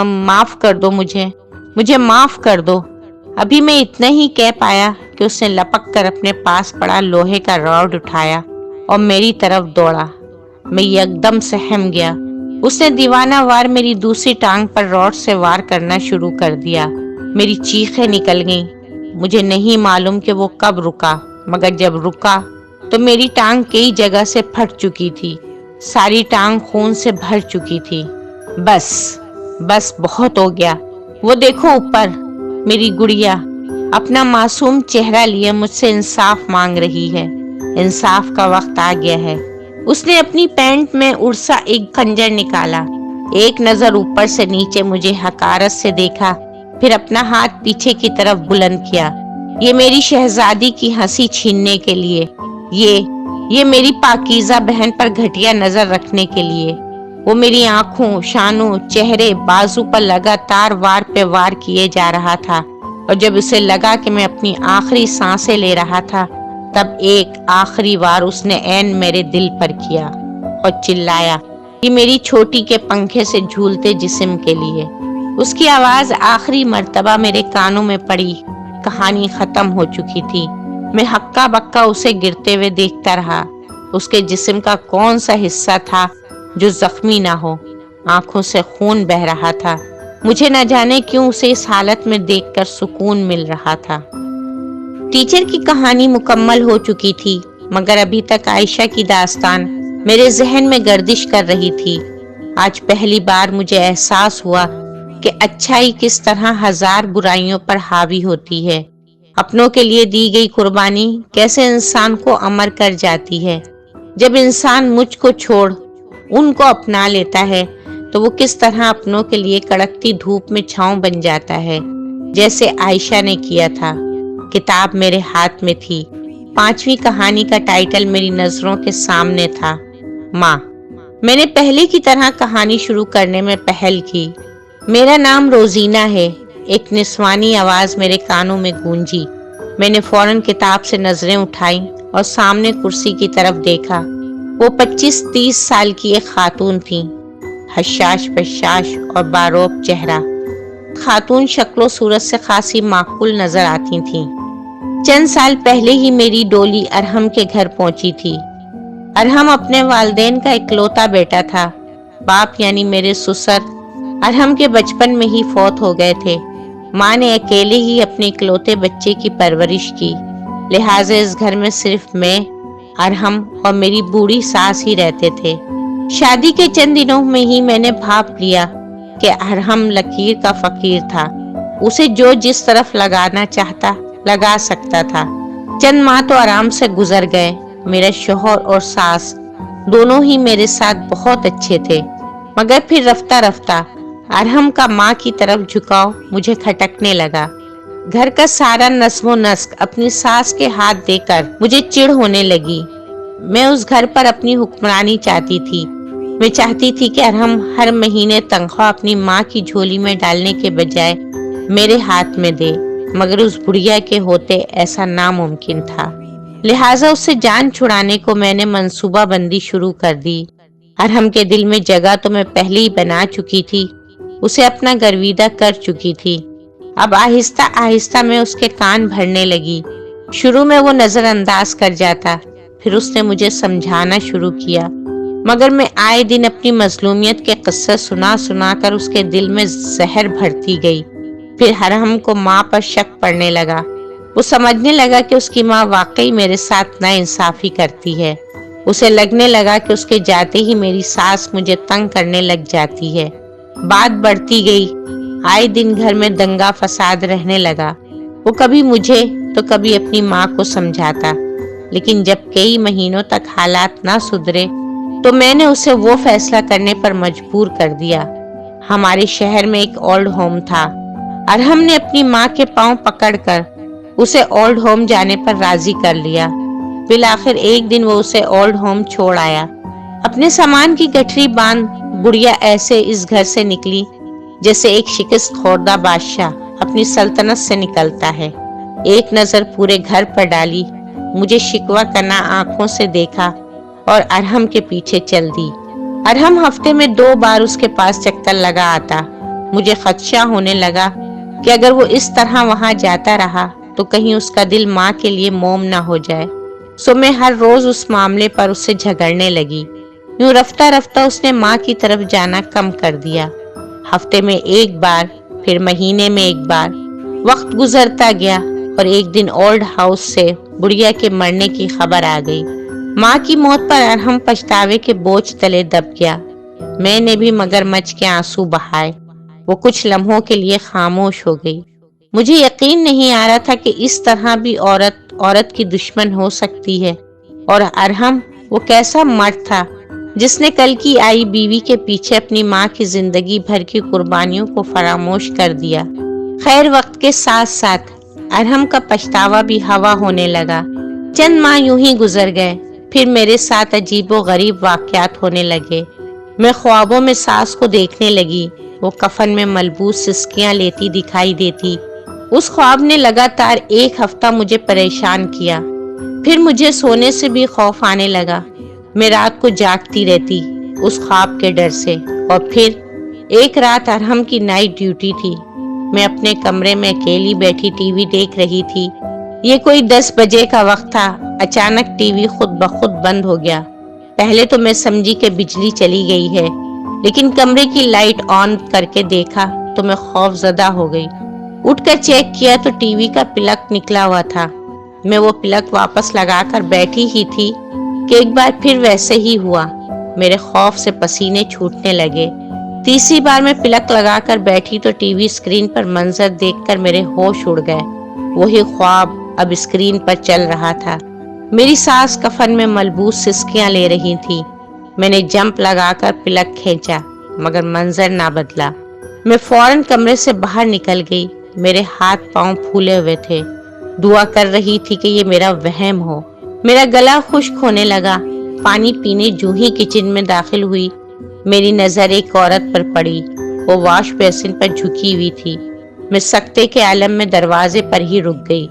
معاف کر دو مجھے معاف کر دو۔ ابھی میں اتنا ہی کہہ پایا کہ اس نے لپک کر اپنے پاس پڑا لوہے کا راڈ اٹھایا اور میری طرف دوڑا۔ میں یکدم سہم گیا۔ اس نے دیوانہ وار میری دوسری ٹانگ پر راڈ سے وار کرنا شروع کر دیا۔ میری چیخیں نکل گئیں۔ مجھے نہیں معلوم کہ وہ کب رکا، مگر جب رکا تو میری ٹانگ کئی جگہ سے پھٹ چکی تھی، ساری ٹانگ خون سے بھر چکی تھی۔ بس بہت ہو گیا۔ وہ دیکھو اوپر، میری گڑیا اپنا معصوم چہرہ لیے مجھ سے انصاف مانگ رہی ہے۔ انصاف کا وقت آ گیا ہے۔ اس نے اپنی پینٹ میں ارسا ایک خنجر نکالا، ایک نظر اوپر سے نیچے مجھے حقارت سے دیکھا، پھر اپنا ہاتھ پیچھے کی طرف بلند کیا۔ یہ میری شہزادی کی ہنسی چھیننے کے لیے، یہ میری پاکیزہ بہن پر گھٹیا نظر رکھنے کے لیے۔ وہ میری آنکھوں، شانوں، چہرے، بازو پر لگاتار وار پہ وار کیے جا رہا تھا، اور جب اسے لگا کہ میں اپنی آخری سانسیں لے رہا تھا، تب ایک آخری وار اس نے عین میرے دل پر کیا اور چلایا، یہ میری چھوٹی کے پنکھے سے جھولتے جسم کے لیے۔ اس کی آواز آخری مرتبہ میرے کانوں میں پڑی۔ کہانی ختم ہو چکی تھی۔ میں ہکا بکا اسے گرتے ہوئے دیکھتا رہا۔ اس کے جسم کا کون سا حصہ تھا جو زخمی نہ ہو؟ آنکھوں سے خون بہہ رہا تھا۔ مجھے نہ جانے کیوں اسے اس حالت میں دیکھ کر سکون مل رہا تھا۔ ٹیچر کی کہانی مکمل ہو چکی تھی، مگر ابھی تک عائشہ کی داستان میرے ذہن میں گردش کر رہی تھی۔ آج پہلی بار مجھے احساس ہوا کہ اچھائی کس طرح ہزار برائیوں پر حاوی ہوتی ہے۔ اپنوں کے لیے دی گئی قربانی کیسے انسان کو امر کر جاتی ہے۔ جب انسان مجھ کو چھوڑ ان کو اپنا لیتا ہے تو وہ کس طرح اپنوں کے لیے کڑکتی دھوپ میں چھاؤں بن جاتا ہے، جیسے عائشہ نے کیا تھا۔ کتاب میرے ہاتھ میں تھی۔ 5ویں کہانی کا ٹائٹل میری نظروں کے سامنے تھا، ماں۔ میں نے پہلے کی طرح کہانی شروع کرنے میں پہل کی۔ میرا نام روزینہ ہے، ایک نسوانی آواز میرے کانوں میں گونجی۔ میں نے فوراً کتاب سے نظریں اٹھائیں اور سامنے کرسی کی طرف دیکھا۔ وہ 25-30 سال کی ایک خاتون تھی، حشاش بشاش اور باروب چہرہ۔ خاتون شکل و صورت سے خاصی معقول نظر آتی تھیں۔ چند سال پہلے ہی میری ڈولی ارحم کے گھر پہنچی تھی۔ ارحم اپنے والدین کا اکلوتا بیٹا تھا۔ باپ یعنی میرے سسر ارحم کے بچپن میں ہی فوت ہو گئے تھے۔ ماں نے اکیلے ہی اپنے اکلوتے بچے کی پرورش کی، لہٰذا اس گھر میں صرف میں، ارحم اور میری بوڑھی ساس ہی رہتے تھے۔ شادی کے چند دنوں میں ہی میں نے بھاپ لیا کہ ارحم لکیر کا فقیر تھا، اسے جو جس طرف لگانا چاہتا لگا سکتا تھا۔ چند ماہ تو آرام سے گزر گئے۔ میرا شوہر اور ساس دونوں ہی میرے ساتھ بہت اچھے تھے، مگر پھر رفتہ رفتہ ارحم کا ماں کی طرف جھکاؤ مجھے کھٹکنے لگا۔ گھر کا سارا نظم و نسق اپنی ساس کے ہاتھ دے کر مجھے چڑ ہونے لگی۔ میں اس گھر پر اپنی حکمرانی چاہتی تھی۔ میں چاہتی تھی کہ ارحم ہر مہینے تنخواہ اپنی ماں کی جھولی میں ڈالنے کے بجائے میرے ہاتھ میں دے، مگر اس بڑھیا کے ہوتے ایسا ناممکن تھا۔ لہٰذا اس سے جان چھڑانے کو میں نے منصوبہ بندی شروع کر دی۔ ارحم کے دل میں جگہ تو میں پہلے ہی بنا چکی تھی، اسے اپنا گرویدہ کر چکی تھی۔ اب آہستہ آہستہ میں اس کے کان بھرنے لگی۔ شروع میں وہ نظر انداز کر جاتا، پھر اس نے مجھے سمجھانا شروع کیا، مگر میں آئے دن اپنی مظلومیت کے قصے سنا سنا کر اس کے دل میں زہر بھرتی گئی۔ پھر ارحم کو ماں پر شک پڑنے لگا۔ وہ سمجھنے لگا کہ اس کی ماں واقعی میرے ساتھ ناانصافی کرتی ہے۔ اسے لگنے لگا کہ اس کے جاتے ہی میری ساس مجھے تنگ کرنے لگ جاتی ہے۔ بات بڑھتی گئی، آئے دن گھر میں دنگا فساد رہنے لگا۔ وہ کبھی مجھے تو کبھی اپنی ماں کو سمجھاتا، لیکن جب کئی مہینوں تک حالات نہ سدھرے تو میں نے اسے وہ فیصلہ کرنے پر مجبور کر دیا۔ ہمارے شہر میں ایک اولڈ ہوم تھا۔ ارحم نے اپنی ماں کے پاؤں پکڑ کر اسے اولڈ ہوم جانے پر راضی کر لیا۔ بالآخر ایک دن وہ اسے اولڈ ہوم چھوڑ آیا۔ اپنے سامان کی گٹھری باندھ بڑھیا ایسے اس گھر سے نکلی جیسے ایک شکست خوردہ بادشاہ اپنی سلطنت سے نکلتا ہے۔ ایک نظر پورے گھر پر ڈالی، مجھے شکوہ کرنا آنکھوں سے دیکھا اور ارحم کے پیچھے چل دی۔ ارحم ہفتے میں 2 بار اس کے پاس چکر لگا آتا۔ مجھے خدشہ ہونے لگا کہ اگر وہ اس طرح وہاں جاتا رہا تو کہیں اس کا دل ماں کے لیے موم نہ ہو جائے۔ سو میں ہر روز اس معاملے پر اس سے جھگڑنے لگی۔ یوں رفتہ رفتہ اس نے ماں کی طرف جانا کم کر دیا۔ ہفتے میں ایک بار، پھر مہینے میں ایک بار۔ وقت گزرتا گیا اور ایک دن اولڈ ہاؤس سے بڑھیا کے مرنے کی خبر آ گئی۔ ماں کی موت پر ارحم پچھتاوے کے بوجھ تلے دب گیا۔ میں نے بھی مگرمچھ کے آنسو بہائے۔ وہ کچھ لمحوں کے لیے خاموش ہو گئی۔ مجھے یقین نہیں آ رہا تھا کہ اس طرح بھی عورت کی دشمن ہو سکتی ہے۔ اور ارحم، وہ کیسا مرد تھا جس نے کل کی آئی بیوی کے پیچھے اپنی ماں کی زندگی بھر کی قربانیوں کو فراموش کر دیا۔ خیر، وقت کے ساتھ ساتھ ارحم کا پچھتاوا بھی ہوا ہونے لگا۔ چند ماہ یوں ہی گزر گئے، پھر میرے ساتھ عجیب و غریب واقعات ہونے لگے۔ میں خوابوں میں ساس کو دیکھنے لگی۔ وہ کفن میں ملبوس سسکیاں لیتی دکھائی دیتی۔ اس خواب نے لگاتار ایک ہفتہ مجھے پریشان کیا۔ پھر مجھے سونے سے بھی خوف آنے لگا۔ میں رات کو جاگتی رہتی اس خواب کے ڈر سے۔ اور پھر ایک رات ارحم کی نائٹ ڈیوٹی تھی۔ میں اپنے کمرے میں اکیلی بیٹھی ٹی وی دیکھ رہی تھی۔ یہ کوئی 10 بجے کا وقت تھا۔ اچانک ٹی وی خود بخود بند ہو گیا۔ پہلے تو میں سمجھی کہ بجلی چلی گئی ہے، لیکن کمرے کی لائٹ آن کر کے دیکھا تو میں خوف زدہ ہو گئی۔ اٹھ کر چیک کیا تو ٹی وی کا پلگ نکلا ہوا تھا۔ میں وہ پلگ واپس لگا کر بیٹھی ہی تھی کہ ایک بار پھر ویسے ہی ہوا۔ میرے خوف سے پسینے چھوٹنے لگے۔ تیسری بار میں پلگ لگا کر بیٹھی تو ٹی وی اسکرین پر منظر دیکھ کر میرے ہوش اڑ گئے۔ وہی خواب اب اسکرین پر چل رہا تھا۔ میری ساس کفن میں ملبوس سسکیاں لے رہی تھی۔ میں نے جمپ لگا کر پلگ کھینچا، مگر منظر نہ بدلا۔ میں فوراً کمرے سے باہر نکل گئی۔ میرے ہاتھ پاؤں پھولے ہوئے تھے۔ دعا کر رہی تھی کہ یہ میرا وہم ہو۔ میرا گلا خشک ہونے لگا۔ پانی پینے جو ہی کچن میں داخل ہوئی، میری نظر ایک عورت پر پڑی۔ وہ واش بیسن پر جھکی ہوئی تھی۔ میں سکتے کے عالم میں دروازے پر ہی رک گئی۔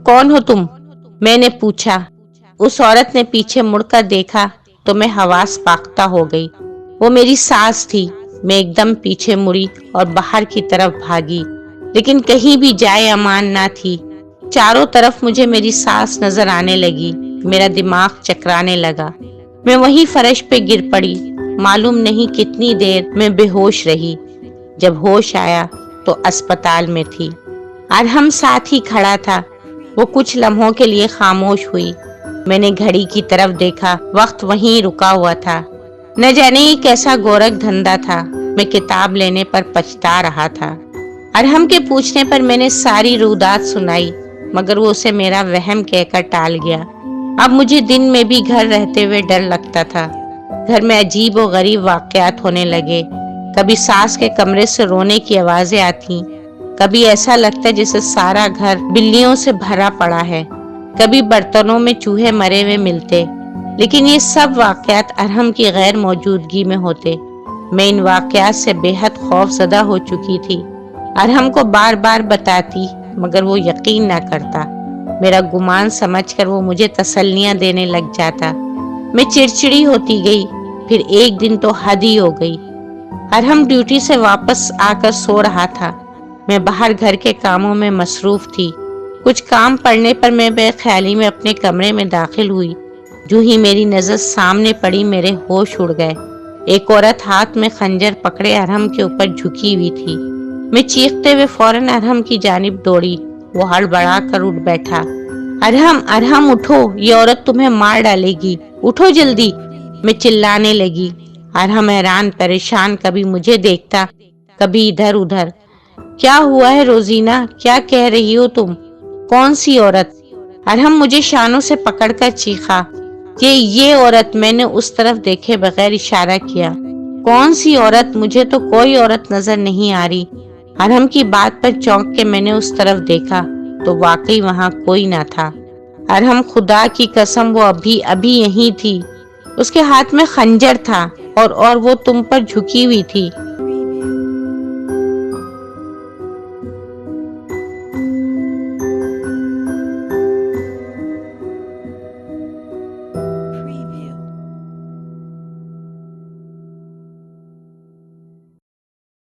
کون ہو تم؟ میں نے پوچھا۔ اس عورت نے پیچھے مڑ کر دیکھا تو میں حواس باختہ ہو گئی۔ وہ میری ساس تھی۔ میں ایک دم پیچھے مڑی اور باہر کی طرف بھاگی، لیکن کہیں بھی جائے امان نہ تھی۔ چاروں طرف مجھے میری ساس نظر آنے لگی۔ میرا دماغ چکرانے لگا۔ میں وہیں فرش پہ گر پڑی۔ معلوم نہیں کتنی دیر میں بے ہوش رہی۔ جب ہوش آیا تو اسپتال میں تھی۔ ارحم ساتھ ہی کھڑا تھا۔ وہ کچھ لمحوں کے لیے خاموش ہوئی۔ میں نے گھڑی کی طرف دیکھا، وقت وہیں رکا ہوا تھا۔ نہ جانے یہ کیسا گورکھ دھندا تھا۔ میں کتاب لینے پر پچھتا رہا تھا۔ ارحم کے پوچھنے پر میں نے ساری رودات سنائی، مگر وہ اسے میرا وہم کہہ کر ٹال گیا۔ اب مجھے دن میں بھی گھر رہتے ہوئے ڈر لگتا تھا۔ گھر میں عجیب و غریب واقعات ہونے لگے۔ کبھی ساس کے کمرے سے رونے کی آوازیں آتی، کبھی ایسا لگتا جیسے سارا گھر بلیوں سے بھرا پڑا ہے، کبھی برتنوں میں چوہے مرے ہوئے ملتے، لیکن یہ سب واقعات ارحم کی غیر موجودگی میں ہوتے۔ میں ان واقعات سے بے حد خوف زدہ ہو چکی تھی۔ ارحم کو بار بار بتاتی، مگر وہ یقین نہ کرتا۔ میرا گمان سمجھ کر وہ مجھے تسلیاں دینے لگ جاتا۔ میں چڑچڑی ہوتی گئی۔ پھر ایک دن تو حد ہی ہو گئی۔ ارحم ڈیوٹی سے واپس آ کر سو رہا تھا۔ میں باہر گھر کے کاموں میں مصروف تھی۔ کچھ کام پڑنے پر میں بے خیالی میں اپنے کمرے میں داخل ہوئی۔ جو ہی میری نظر سامنے پڑی، میرے ہوش اڑ گئے۔ ایک عورت ہاتھ میں خنجر پکڑے ارحم کے اوپر جھکی ہوئی تھی۔ میں چیختے ہوئے فوراً ارحم کی جانب دوڑی۔ وہ ہڑبڑا کر اٹھ بیٹھا۔ ارحم اٹھو، یہ عورت تمہیں مار ڈالے گی، اٹھو جلدی، میں چلانے لگی۔ ارحم حیران پریشان کبھی مجھے دیکھتا، کبھی ادھر ادھر۔ کیا ہوا ہے روزینہ؟ کیا کہہ رہی ہو تم؟ کون سی عورت؟ ارحم مجھے شانوں سے پکڑ کر چیخا۔ یہ عورت، میں نے اس طرف دیکھے بغیر اشارہ کیا۔ کون سی عورت؟ مجھے تو کوئی عورت نظر نہیں آ رہی۔ ارحم کی بات پر چونک کے میں نے اس طرف دیکھا تو واقعی وہاں کوئی نہ تھا۔ ارحم، خدا کی قسم، وہ ابھی یہیں تھی۔ اس کے ہاتھ میں خنجر تھا اور وہ تم پر جھکی ہوئی تھی۔